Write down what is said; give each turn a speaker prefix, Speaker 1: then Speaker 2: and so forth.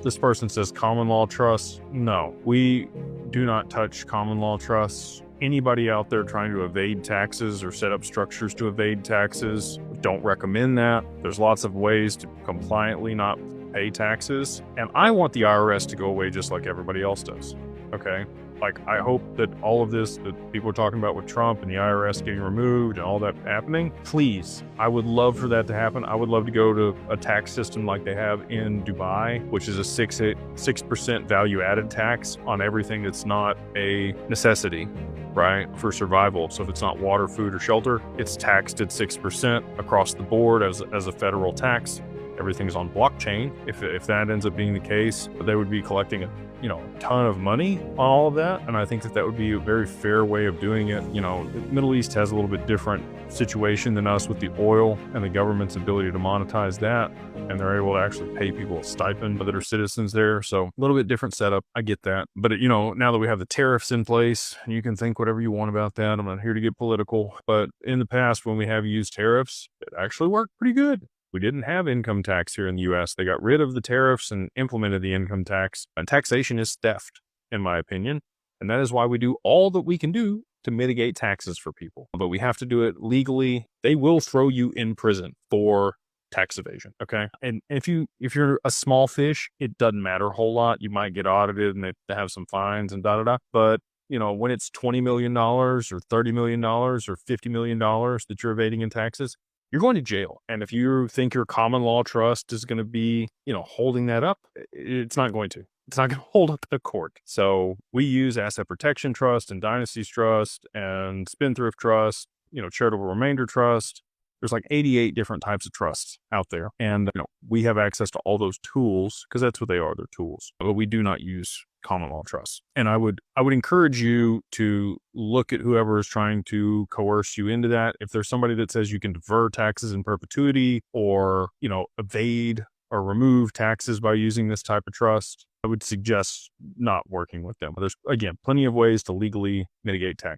Speaker 1: This person says common law trusts. No, we do not touch common law trusts. Anybody out there trying to evade taxes or set up structures to evade taxes, don't recommend that. There's lots of ways to compliantly not pay taxes. And I want the IRS to go away just like everybody else does. Okay? Like, I hope that all of this that people are talking about with Trump and the IRS getting removed and all that happening, please, I would love for that to happen. I would love to go to a tax system like they have in Dubai, which is a 6% value added tax on everything that's not a necessity, right, for survival. So if it's not water, food, or shelter, it's taxed at 6% across the board as a federal tax. Everything's on blockchain. If that ends up being the case, they would be collecting a ton of money on all of that. And I think that would be a very fair way of doing it. The Middle East has a little bit different situation than us with the oil and the government's ability to monetize that. And they're able to actually pay people a stipend that are citizens there. So a little bit different setup. I get that. But, now that we have the tariffs in place, you can think whatever you want about that. I'm not here to get political. But in the past, when we have used tariffs, it actually worked pretty good. We didn't have income tax here in the US. They got rid of the tariffs and implemented the income tax. And taxation is theft, in my opinion. And that is why we do all that we can do to mitigate taxes for people. But we have to do it legally. They will throw you in prison for tax evasion. Okay. And if you're a small fish, it doesn't matter a whole lot. You might get audited and they have some fines and But when it's $20 million or $30 million or $50 million that you're evading in taxes, you're going to jail. And if you think your common law trust is going to be, holding that up, it's not going to. It's not going to hold up the court. So we use asset protection trust and dynasties trust and spendthrift trust, charitable remainder trust. There's like 88 different types of trusts out there. And we have access to all those tools because that's what they are. They're tools. But we do not use common law trusts. And I would encourage you to look at whoever is trying to coerce you into that. If there's somebody that says you can defer taxes in perpetuity or, evade or remove taxes by using this type of trust, I would suggest not working with them. There's, again, plenty of ways to legally mitigate tax.